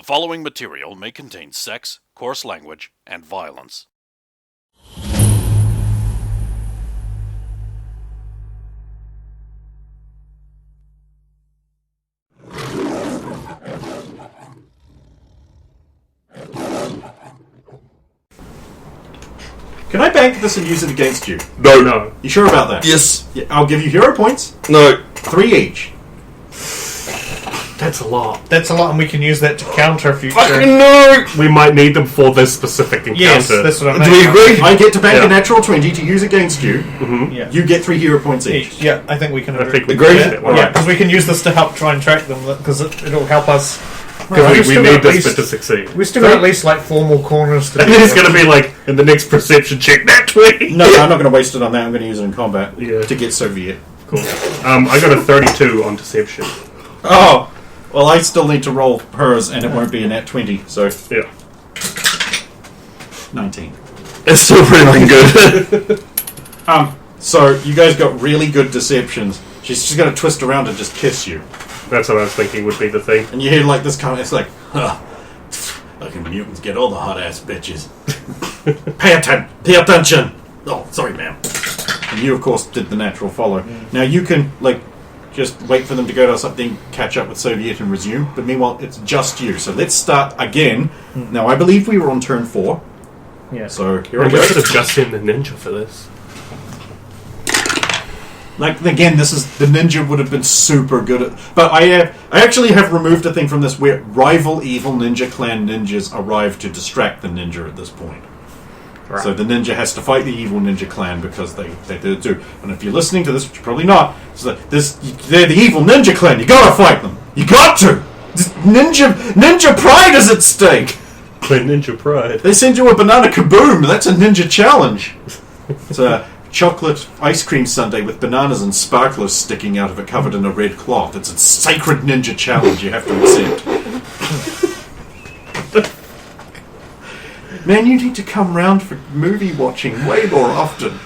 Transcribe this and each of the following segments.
following material may contain sex, coarse language, and violence. Can I bank this and use it against you? No. You sure about that? Yes. Yeah, I'll give you hero points. No. 3 each. That's a lot. That's a lot, and we can use that to counter future. Fucking no! We might need them for this specific encounter. Yes, that's what I mean. Do we agree? I get to bank a natural 20 to use against you. Mm-hmm. Yeah. You get 3 hero points each. Yeah, I think we can agree. Agree? Yeah, because we can use this to help try and track them, because it'll help us. Because we need this bit to succeed. We still got at least like 4 more corners to do. And then it's going to be like, in the next perception check, that 20! No, I'm not going to waste it on that. I'm going to use it in combat to get Soviet. Cool. I got a 32 on deception. Oh! Well, I still need to roll hers, and it won't be a nat 20, so... Yeah. 19. It's still pretty fucking good. So, you guys got really good deceptions. She's just going to twist around and just kiss you. That's what I was thinking would be the thing. And you hear like this kind of... It's like, fucking mutants get all the hot-ass bitches. Pay attention! Oh, sorry, ma'am. And you, of course, did the natural follow. Now, you can, like... just wait for them to go to something, catch up with Soviet and resume. But meanwhile, it's just you. So let's start again. Now, I believe we were on turn 4. Yeah. So here We we go. should have just sent the ninja for this. Like, again, this is... The ninja would have been super good at... But I actually have removed a thing from this where rival evil ninja clan ninjas arrive to distract the ninja at this point. Right. So the ninja has to fight the evil ninja clan because they do. And if you're listening to this, which you're probably not, so they're the evil ninja clan. You gotta fight them. You got to. This ninja pride is at stake. Clan Ninja Pride. They send you a banana kaboom. That's a ninja challenge. It's a chocolate ice cream sundae with bananas and sparklers sticking out of it, covered in a red cloth. It's a sacred ninja challenge you have to accept. Man, you need to come round for movie watching way more often.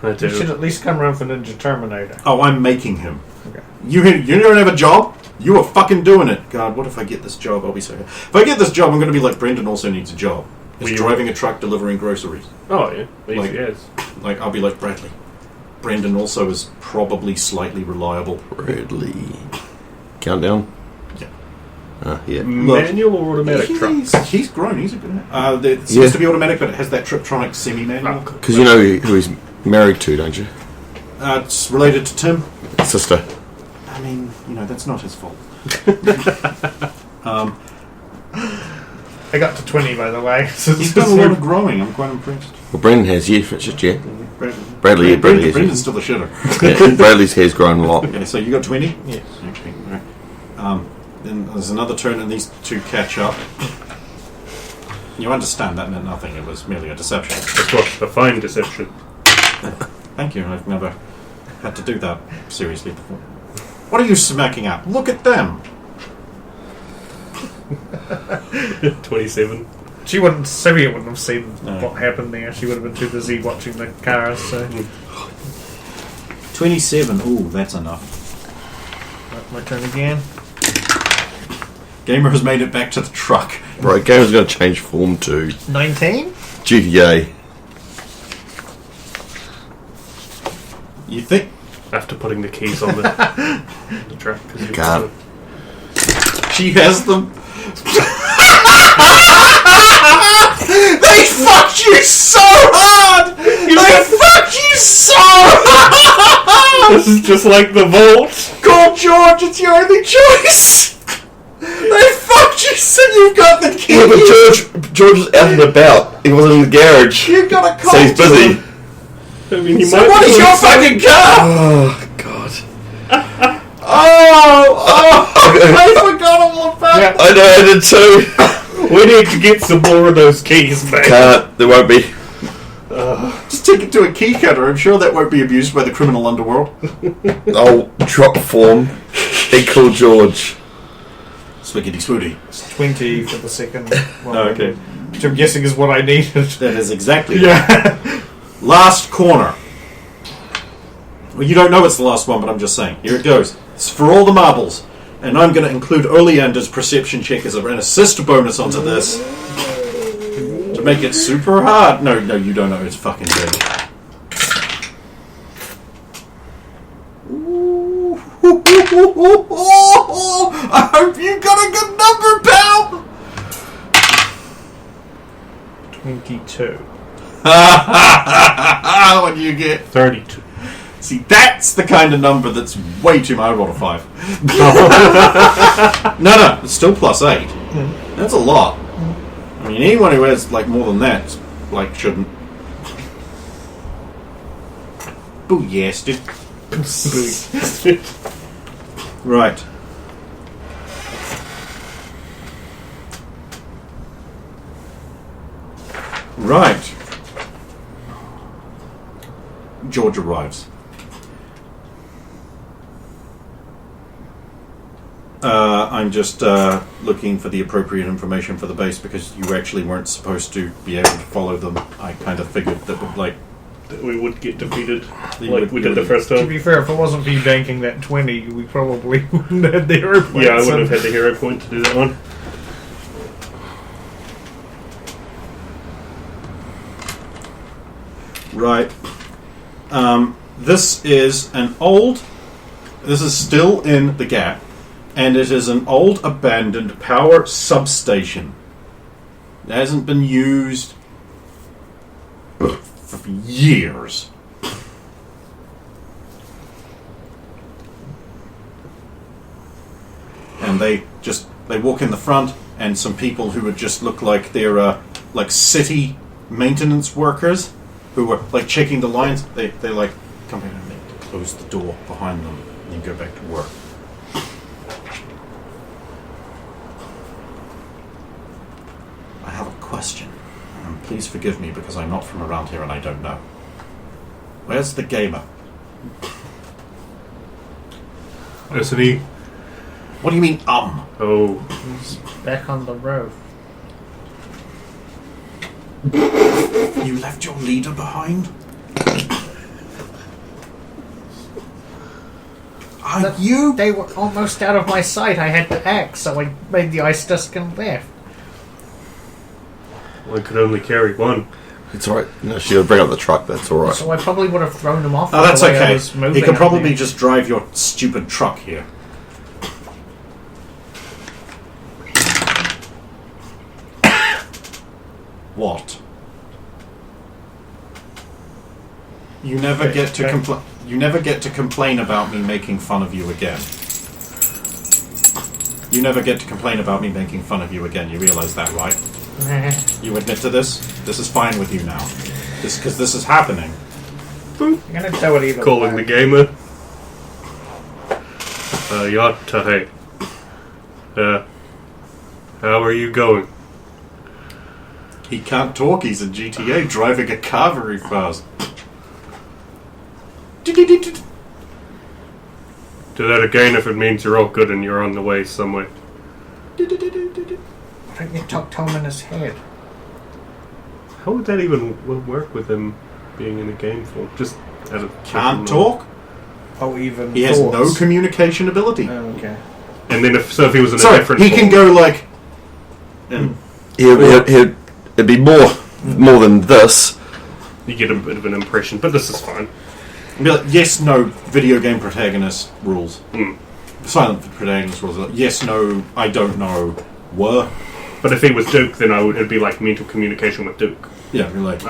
I do. You should at least come around for Ninja Terminator. Oh, I'm making him. Okay. You don't have a job? You are fucking doing it. God, what if I get this job? I'll be so happy. If I get this job, I'm going to be like, Brendan also needs a job. He's driving a truck delivering groceries. Oh, yeah. Like, Yes. Like, I'll be like Bradley. Brendan also is probably slightly reliable. Bradley. Countdown? Yeah. Manual or automatic truck? He's grown. He's a good... it seems to be automatic, but it has that Triptronic semi-manual. Because you know who he's married to, don't you? It's related to Tim. Sister. I mean, that's not his fault. I got to 20, by the way. So He's done a lot of growing. I'm quite impressed. Well, Brendan has, yeah, shit, yeah. Bradley has. Brendan's still the shitter. Yeah, Bradley's hair's grown a lot. Okay, so you got 20? Yes. Okay, right. Then there's another turn and these two catch up. You understand that meant nothing. It was merely a deception. Of course, a fine deception. Thank you. I've never had to do that seriously before. What are you smacking at? Look at them. 27. Sophia wouldn't have seen what happened there. She would have been too busy watching the cars. So 27. Ooh, that's enough. my turn again. Gamer has made it back to the truck. Right, Gamer's going to change form to 19. GTA. You think? After putting the keys on the truck. You can't. She has them. They fucked you so hard! They fucked you so hard! This is just like the vault. Call George, it's your only choice! They fucked you so you've got the key! Yeah, but George was out and about. He wasn't in the garage. You've got a call. So he's busy. I mean, he So might what is your fucking car? Oh, God. I forgot all about that. I know, I did too. We need to get some more of those keys back. Can't. There won't be. Just take it to a key cutter. I'm sure that won't be abused by the criminal underworld. Oh, drop form. Big cool George. Swiggity swooty. It's 20 for the second one. Okay. Which I'm guessing is what I needed. That is exactly Yeah. Last corner. Well, you don't know it's the last one, but I'm just saying. Here it goes. It's for all the marbles. And I'm going to include Oleander's perception check as an assist bonus onto this. To make it super hard. No, you don't know. It's fucking big. I hope you got a good number, pal! 22. What do you get? 32. See, that's the kind of number that's way too much. I rolled a 5. No, it's still +8. That's a lot. I mean, anyone who has like more than that, like, shouldn't. Booyastic. Right. Right. George arrives. I'm just looking for the appropriate information for the base because you actually weren't supposed to be able to follow them. I kind of figured that would, like... That we would get defeated You like would- we you did the would- first To time. be fair, if it wasn't for you banking that 20, we probably wouldn't have the hero points. Yeah, I wouldn't have had the hero point to do that one. Right. This is an old... This is still in the Gap, and it is an old abandoned power substation. It hasn't been used for years. And they walk in the front, and some people who would just look like they're like city maintenance workers who were like checking the lines. They like come in and they close the door behind them, and you go back to work. I have a question. Please forgive me because I'm not from around here and I don't know. Where's the gamer? Isn't he? What do you mean, Oh, He's back on the road. You left your leader behind? Are you? They were almost out of my sight. I had to act, so I made the ice dust and left. one could only carry one. It's alright. No, she'll bring up the truck, that's alright. So I probably would have thrown him off. Oh, that's the way I okay. was moving He could out probably there. just drive your stupid truck here. What? You never get to complain. You never get to complain about me making fun of you again. You never get to complain about me making fun of you again. You realize that, right? You admit to this? This is fine with you now. Because this is happening. I'm gonna do it either Calling way. the gamer. Yatta, hey. How are you going? He can't talk. He's in GTA driving a car very fast. Do that again if it means you're all good and you're on the way somewhere. Why don't you talk to him in his head? How would that even work with him being in a game form? Just as a Can't talk. Oh, even He has no thoughts. communication ability. Oh, okay. And then if he was in a Sorry, different he form, can go like. And It'd be more than this. you get a bit of an impression, but this is fine. be like, yes, no, video game protagonist rules. Mm. Silent protagonist rules. Like, yes, no, I don't know. Were. But if he was Duke, then it'd be like mental communication with Duke. Yeah, you're like.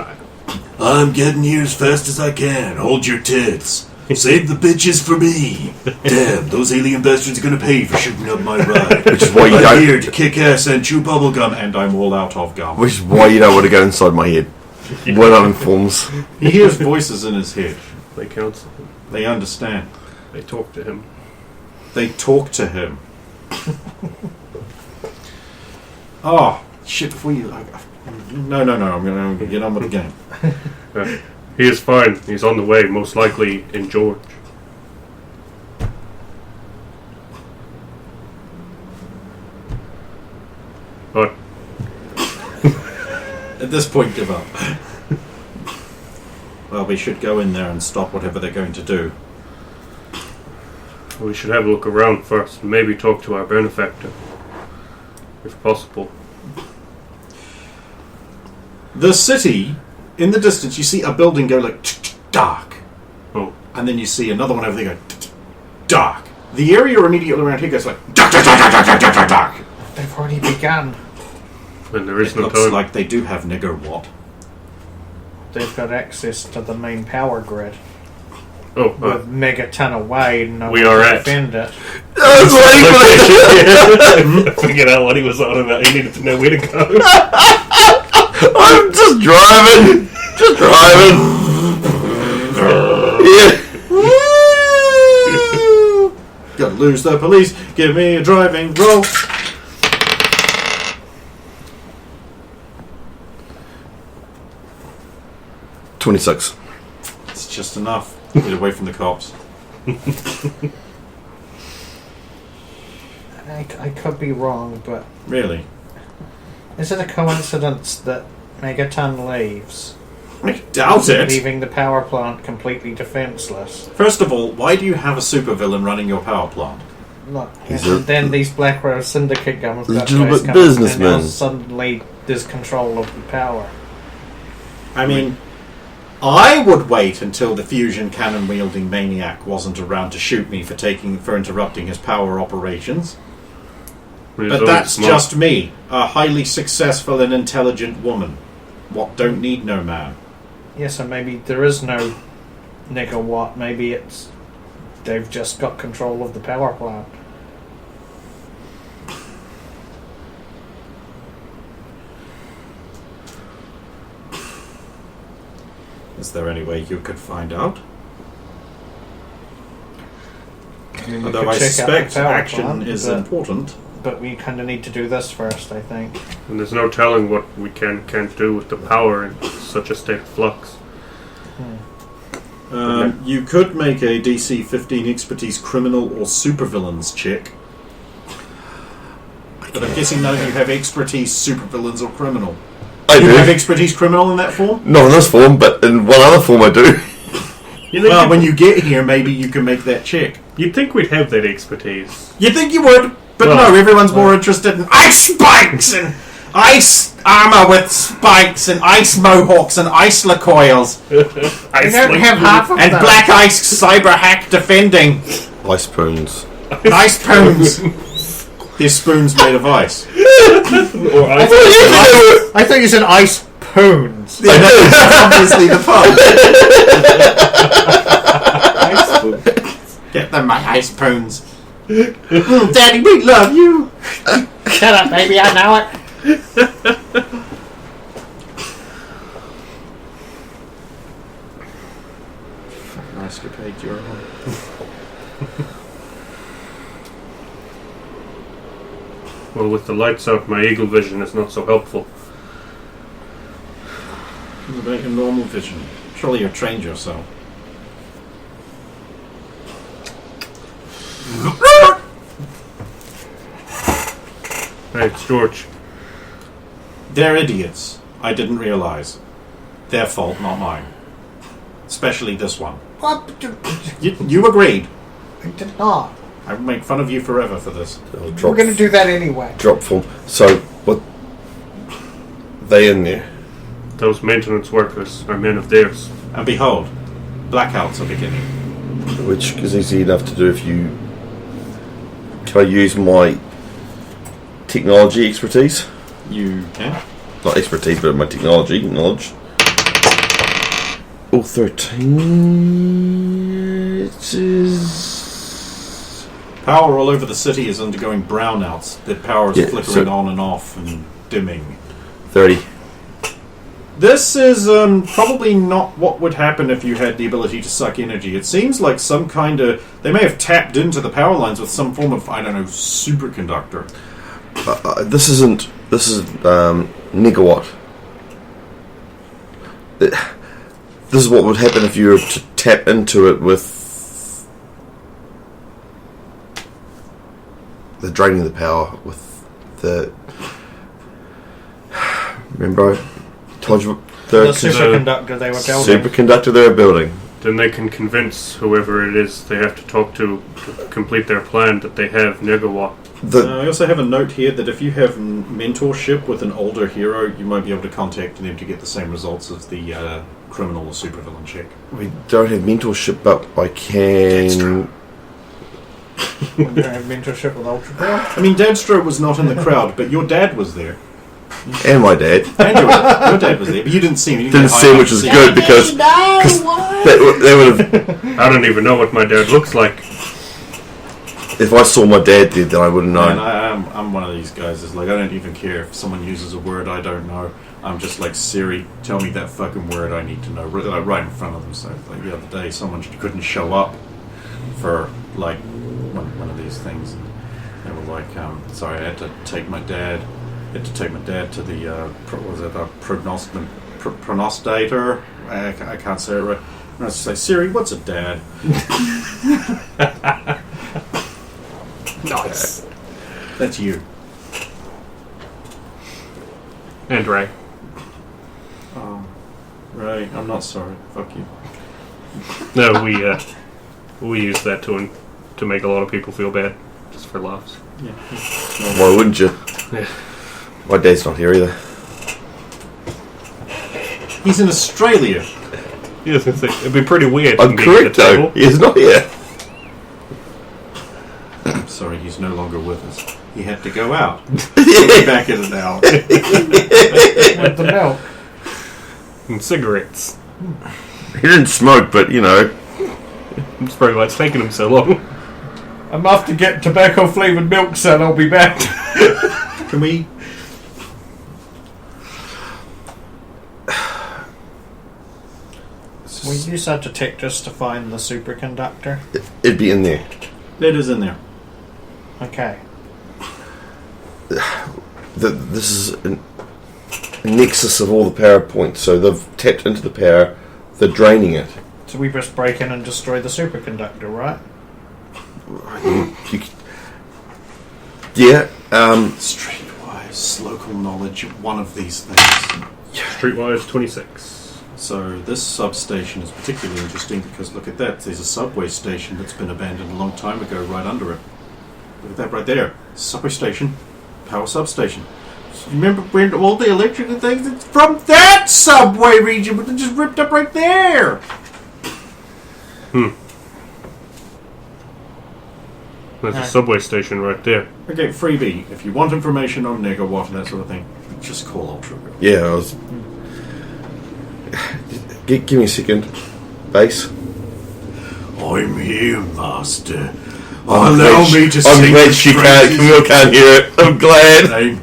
I'm getting here as fast as I can. Hold your tits. Save the bitches for me. Damn, those alien bastards are gonna pay for shooting up my ride. Which is why you I'm don't. here to kick ass and chew bubblegum. And I'm all out of gum. Which is why you don't want to go inside my head. We're not in forms. He hears voices in his head. They counsel him. They understand. They talk to him. They talk to him. Oh, shit, before you... No, I'm going to get on with the game. He is fine. He's on the way, most likely in George. But At this point, give up. Well, we should go in there and stop whatever they're going to do. We should have a look around first and maybe talk to our benefactor, if possible. The city, in the distance, you see a building go like dark. Oh. And then you see another one over there go dark. The area immediately around here goes like dark, dark, dark, dark, dark, dark, dark, dark. They've already begun. And there is It no looks time. like they do have nigger what? They've got access to the main power grid. Oh, With megaton away, no We one are can at. defend it. I was waiting for I figured out what he was on about. He needed to know where to go. I'm just driving. Just driving. Yeah. Gotta lose the police. Give me a driving roll. $26. It's just enough. Get away from the cops. I could be wrong, but Really? is it a coincidence that Megaton leaves, I doubt it. leaving the power plant completely defenseless? First of all, why do you have a supervillain running your power plant? Look, He's and a- then these Black Rose Syndicate guys Legitimate come businessman. and now suddenly there's control of the power. I mean, I would wait until the fusion cannon wielding maniac wasn't around to shoot me for interrupting his power operations. But that's just me, a highly successful and intelligent woman. What don't need no man. Yes, and maybe there is no nigger what. Maybe it's they've just got control of the power plant. Is there any way you could find out? I mean, we Although could I check out suspect the power action plant, is but, important. but we kind of need to do this first, I think. And there's no telling what we can't do with the power in such a state of flux. You could make a DC 15 expertise criminal or supervillains chick. But I'm guessing none of you have expertise supervillains or criminal. I You have do. expertise criminal in that form? Not in this form, but in one other form I do. You think Well, when you get here, maybe you can make that chick. you'd think we'd have that expertise. You think you would, but Well, no, everyone's more interested in ice spikes and ice armor with spikes and ice mohawks and ice coils We don't have half of and those. black ice cyber hack defending Ice spoons. ice spoons. They're spoons made of ice. Or I thought you said ice poons. Yeah, that's obviously the pun. Get them, my ice spoons. Oh, Daddy, we love you. Shut up, baby, I know it. Escapade, you're on. Well, with the lights out, my eagle vision is not so helpful. What about your normal vision? Surely you've trained yourself. Hey, it's George. They're idiots. I didn't realise. Their fault, not mine. Especially this one. What? You agreed. I did not. I would make fun of you forever for this. I'll We're drop, going to do that anyway. drop form. So, what? They in there? Those maintenance workers are men of theirs. And behold, blackouts are beginning. Which is easy enough to do if you... Can I use my technology expertise? You can. Not expertise, but my technology knowledge. Oh, 13... It is... Power all over the city is undergoing brownouts. The power is Yeah, flickering so- on and off and dimming. 30. This is probably not what would happen if you had the ability to suck energy. It seems like some kind of... They may have tapped into the power lines with some form of, I don't know, superconductor. This isn't Nigawatt. This is what would happen if you were to tap into it with the draining the power with the. Remember, I told you The superconductor they were building. superconductor they were building. Then they can convince whoever it is they have to talk to complete their plan that they have Negawatt. I also have a note here that if you have mentorship with an older hero, you might be able to contact them to get the same results as the criminal or supervillain check. We don't have mentorship, but I can. We don't have mentorship with Ultra Power. I mean, Dadstroke was not in the crowd, but your dad was there. And my dad. And your dad was there, but you didn't see him. You Didn't see him, which was good because they would have. I don't even know what my dad looks like. If I saw my dad there, then I wouldn't know. Man, I'm one of these guys. Is like I don't even care if someone uses a word I don't know. I'm just like, Siri, tell me that fucking word I need to know, right in front of them. So like the other day, someone couldn't show up for like one of these things, and they were like, sorry, I had to take my dad. to the prognosticator. I can't say it right. And I was just like, Siri, what's a dad? Nice. That's you. And Ray. Oh, right. I'm not sorry. Fuck you. No, we use that to make a lot of people feel bad, just for laughs. Yeah. Why wouldn't you? Yeah. My dad's not here either. He's in Australia. Yeah, I was gonna say, it'd be pretty weird. I'm correct though. He is not here. I'm sorry, he's no longer with us. He had to go out. He'll be back in an hour. With the milk. And cigarettes. He didn't smoke, but you know. That's probably why it's taken him so long. I'm off to get tobacco flavoured milk, son. I'll be back. Can we? We use our detectors to find the superconductor. It'd be in there. It is in there. Okay. This is a nexus of all the power points, so they've tapped into the power, they're draining it. So we just break in and destroy the superconductor, right? Yeah. Streetwise, local knowledge, one of these things. Streetwise 26. So this substation is particularly interesting because look at that. There's a subway station that's been abandoned a long time ago right under it. Look at that right there. Subway station, power substation. So remember when all the electric and things, it's from that subway region, but they just ripped up right there. There's a subway station right there. Okay, freebie. If you want information on Negawatt and that sort of thing, just call Ultra Girl. Yeah, I was. Give me a second. Base. I'm here, Master. I'm Allow glad me to I'm sing glad the she praises Camille can't hear it. I'm glad. name.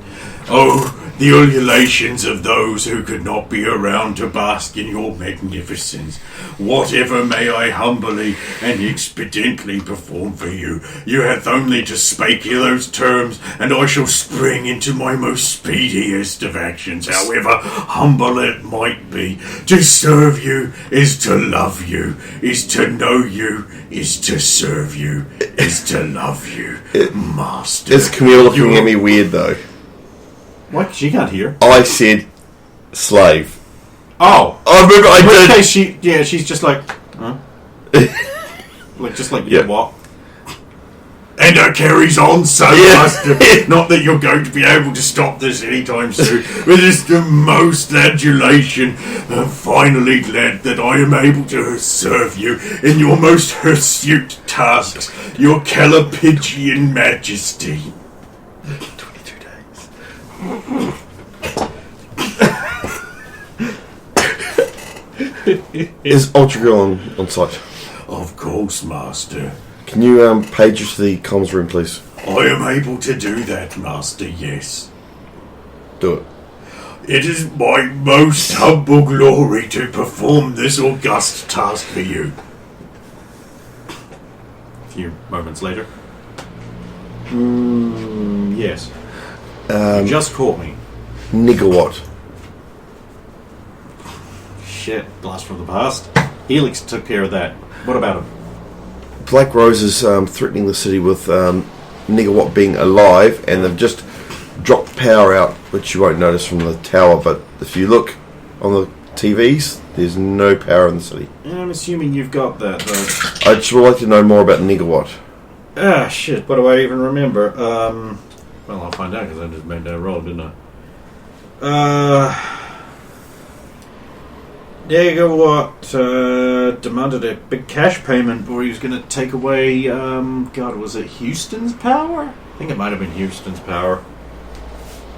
Oh, the ululations of those who could not be around to bask in your magnificence. Whatever may I humbly and expediently perform for you. You hath only to spake those terms, and I shall spring into my most speediest of actions, however humble it might be. To serve you is to love you, is to know you, is to serve you, is to love you, Master. Is Camille looking at me weird though? What? She can't hear. I said slave. Oh. I remember I In which did. case she's just like, huh? Yeah. What? And it carries on so Yeah. Master. Not that you're going to be able to stop this anytime soon, but it's the most adulation. I'm finally glad that I am able to serve you in your most hirsute tasks, your Calipigian majesty. 22 days. Is Ultra Girl on site? Of course, Master. Can you page her to the comms room, please? I am able to do that, Master, yes. Do it. It is my most humble glory to perform this august task for you. A few moments later. Yes. You just caught me. Negawatt. Shit. Blast from the past. Helix took care of that. What about him? Black Rose is threatening the city with Negawatt being alive, and they've just dropped power out, which you won't notice from the tower, but if you look on the TVs. There's no power in the city. I'm assuming you've got that, though. I'd just like to know more about Negawatt. Ah, shit. What do I even remember? Well, I'll find out because I just made that roll, didn't I? Negawatt demanded a big cash payment where he was going to take away, God, was it Houston's power? I think it might have been Houston's power.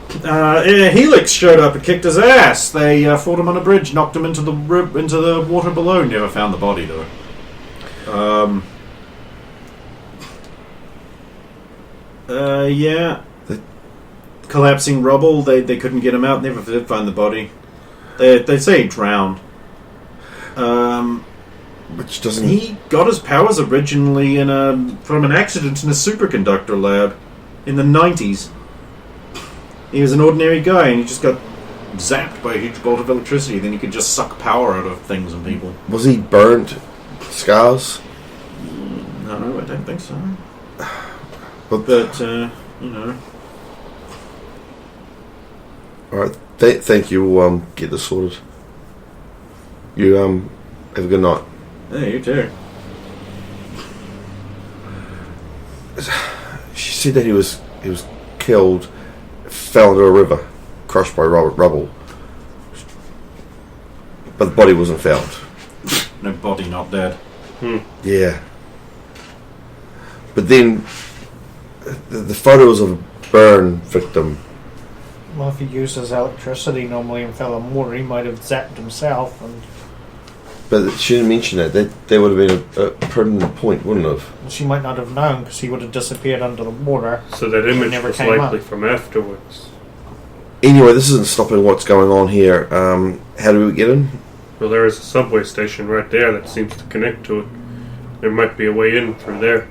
Helix showed up and kicked his ass. They fought him on a bridge, knocked him into the water below. Never found the body, though. Yeah. Collapsing rubble. They couldn't get him out. Never did find the body. They say he drowned. Which doesn't... He got his powers originally from an accident in a superconductor lab in the 90s. He was an ordinary guy and he just got zapped by a huge bolt of electricity. Then he could just suck power out of things and people. Was he burnt? Scars? No, I don't think so. But you know. Alright, thank you. We'll get this sorted. You have a good night. Hey, you too. She said that he was killed, fell into a river, crushed by rubble. But the body wasn't found. No body, not dead. Yeah. But then the photos of a burn victim. Well, if he uses electricity normally and fell in water, he might have zapped himself. But she didn't mention that. That would have been a pertinent point, wouldn't it have? She might not have known because he would have disappeared under the water. So that image never was came likely up. from afterwards. Anyway, this isn't stopping what's going on here. How do we get in? Well, there is a subway station right there that seems to connect to it. There might be a way in through there.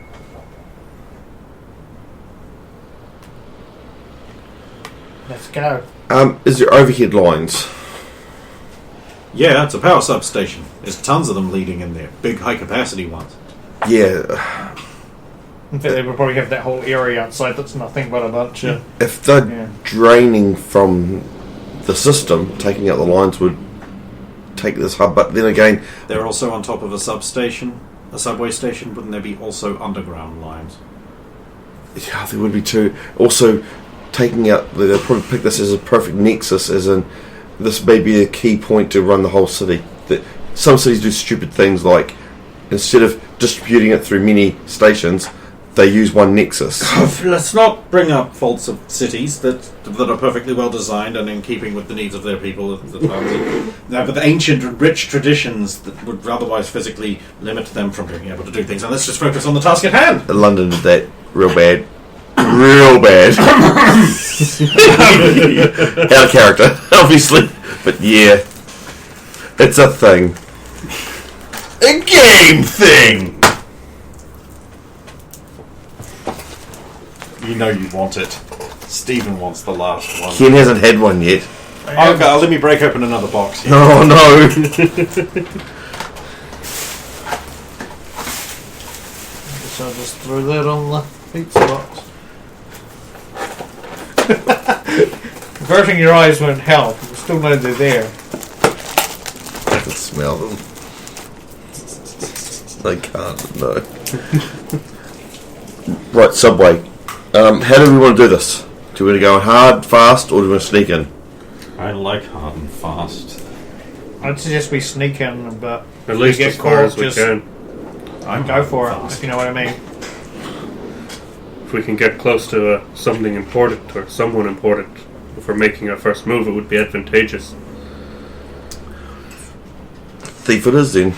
Let's go. Is there overhead lines? Yeah, it's a power substation. There's tons of them leading in there. Big, high-capacity ones. Yeah. In fact, they would probably have that whole area outside that's nothing but a bunch of... If they're draining from the system, taking out the lines would take this hub. But then again... They're also on top of a substation, a subway station. Wouldn't there be also underground lines? Yeah, there would be too. Also, taking out... They'll probably pick this as a perfect nexus, as in... This may be a key point to run the whole city. Some cities do stupid things like, instead of distributing it through many stations, they use one nexus. Let's not bring up faults of cities that are perfectly well designed and in keeping with the needs of their people. But the ancient and rich traditions that would otherwise physically limit them from being able to do things. And let's just focus on the task at hand. London did that real bad. Real bad. Out of character, obviously. But yeah, it's a thing. A game thing! You know you want it. Stephen wants the last one. Ken hasn't had one yet. Okay, let me break open another box here. Oh no! So I'll just throw that on the pizza box. Averting your eyes won't help. You still know they're there. I can smell them. I can't, no. Right, Subway. How do we want to do this? Do we want to go hard, fast, or do we want to sneak in? I like hard and fast. I'd suggest we sneak in, but At least get as far caught, as we just can. go for it, if you know what I mean. If we can get close to something important or someone important, if we're making our first move, it would be advantageous. Thief it is then.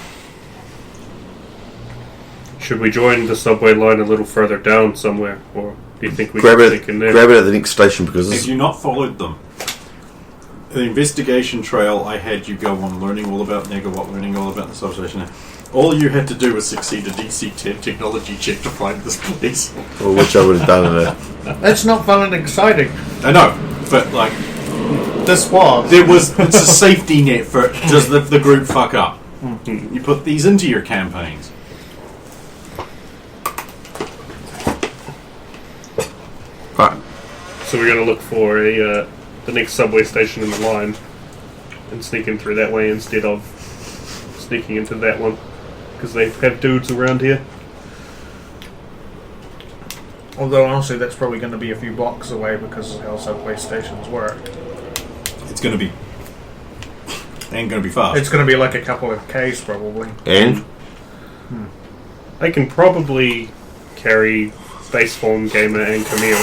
Should we join the subway line a little further down somewhere, or do you think we Grab can sneak in there? it at the next station because this Have you not followed them? The investigation trail I had you go on learning all about Negawatt, learning all about the substation. All you had to do was succeed a DC-10 technology check to find this place. or which I would have done in a... That's not fun and exciting. I know, but like, This was. it's a safety net for just the group fuck up. You put these into your campaigns. Right. So we're going to look for the next subway station in the line. and sneak in through that way instead of sneaking into that one. Because they have dudes around here. Although honestly, that's probably going to be a few blocks away because of how subway stations work. It's going to be... ain't going to be fast. It's going to be like a couple of Ks probably. And I can probably carry Baseform, Gamer, and Camille.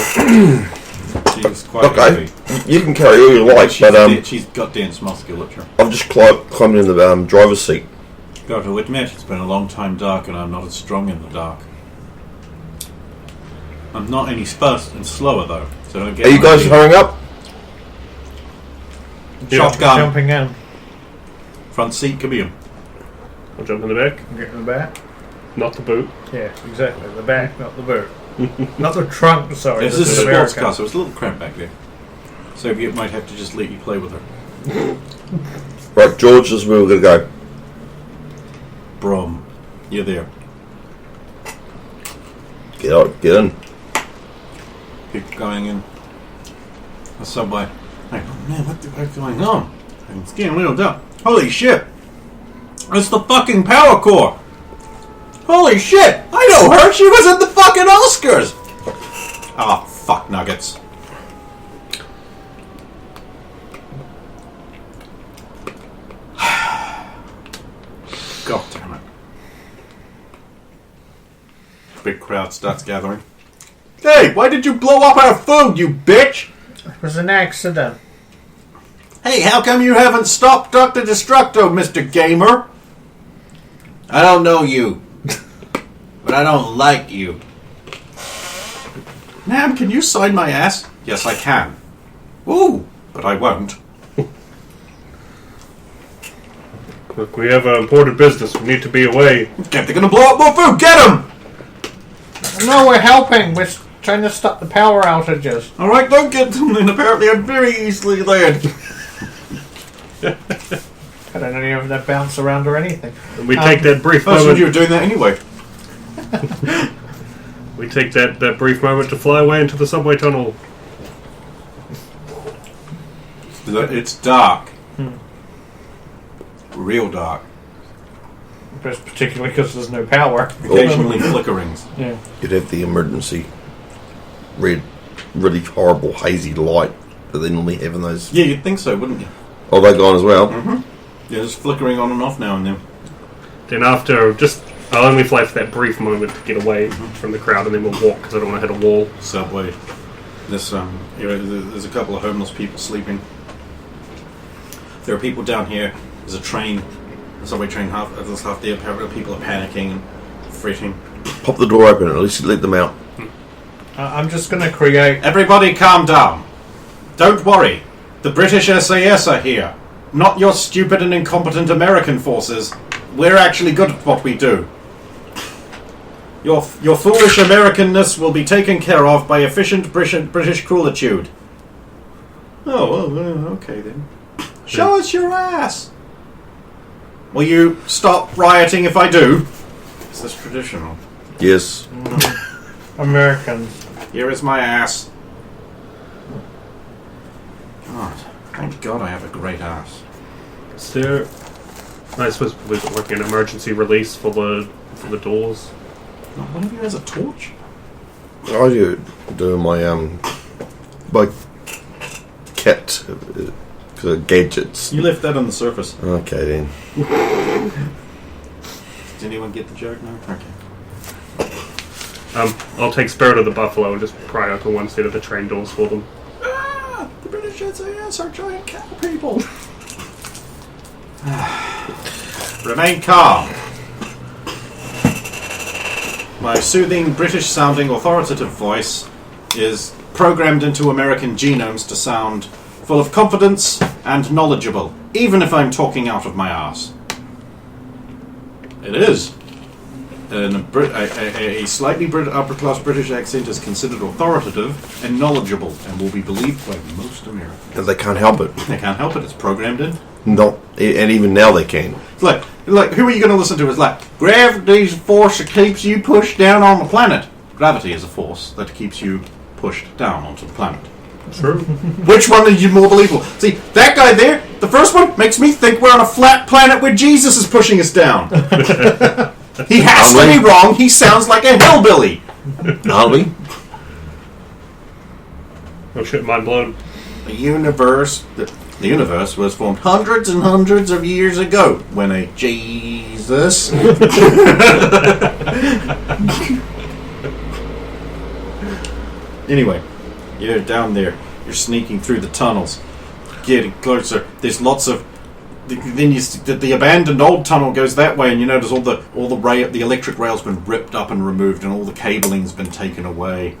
She's quite okay, heavy. you can carry all you like, but she's got dense musculature. I'm just climbing in the driver's seat. Got to admit, it's been a long time dark, and I'm not as strong in the dark. I'm not any fast and slower though. So don't get Are you guys hurrying up? Shotgun. Jumping in. Front seat, come here. I'll jump in the back. Get in the back. Not the boot. Yeah, exactly. The back, not the boot. Not the trunk, sorry. This is a sports American. car, so it's a little cramped back there. Soviet might have to just let you play with her. Right, George, this is where we're going to go. Brom, you're there. Get out, get in. People going in the subway. Like, oh man, what the fuck's going on? It's getting wheeled up. Holy shit! It's the fucking power core! Holy shit! I know her! She was at the fucking Oscars! Ah, fuck nuggets. God damn it. Big crowd starts gathering. Hey, why did you blow up our food, you bitch? It was an accident. Hey, how come you haven't stopped Dr. Destructo, Mr. Gamer? I don't know you. But I don't like you. Ma'am, can you sign my ass? Yes, I can. Ooh, but I won't. Look, we have an important business. We need to be away. Okay, they're gonna blow up more food. Get them! No, we're helping. We're trying to stop the power outages. Alright, don't get them then. Apparently I'm very easily led. I don't know if they bounce around or anything. And we take that brief I thought moment. you were doing that anyway. We take that brief moment to fly away into the subway tunnel. It's dark. Real dark. Just particularly because there's no power. Occasionally flickerings. Yeah. You'd have the emergency red, really horrible hazy light that they normally have in those. Yeah, you'd think so, wouldn't you? Oh, they're gone as well. Yeah, just flickering on and off now and then. Then after, I'll only fly for that brief moment to get away from the crowd, and then we'll walk because I don't want to hit a wall. Subway. There's a couple of homeless people sleeping. There are people down here. There's a train, a subway train half there. Apparently people are panicking and fretting. Pop the door open, at least let them out. I'm just going to create... Everybody calm down. Don't worry. The British SAS are here. Not your stupid and incompetent American forces. We're actually good at what we do. Your foolish Americanness will be taken care of by efficient British cruelitude. Oh, well, okay then. Show us your ass. Will you stop rioting if I do? Is this traditional? Yes. Americans. Here is my ass. God, thank God I have a great ass. Is there... I suppose we're working an emergency release for the doors. Not one of you has a torch? I do my cat gadgets. You left that on the surface. Okay then. Did anyone get the joke now? Okay. I'll take Spirit of the Buffalo and just pry open one set of the train doors for them. Ah! The British SAS are giant cow people! Remain calm. My soothing, British-sounding, authoritative voice is programmed into American genomes to sound full of confidence and knowledgeable, even if I'm talking out of my arse. It is. A slightly upper-class British accent is considered authoritative and knowledgeable and will be believed by most Americans. And they can't help it. They can't help it, it's programmed in. No, and even now they can. It's like who are you going to listen to? It's like, gravity's a force that keeps you pushed down on the planet. Gravity is a force that keeps you pushed down onto the planet. True. Which one is you more believable? See, that guy there, The first one makes me think we're on a flat planet where Jesus is pushing us down. He has to be wrong. He sounds like a hillbilly. Aren't we? Oh shit, mind blown. The universe was formed hundreds and hundreds of years ago when a Jesus. Anyway, you're down there. You're sneaking through the tunnels, getting closer. There's lots of. Then the abandoned old tunnel goes that way, and you notice all the electric rail's been ripped up and removed, and all the cabling's been taken away.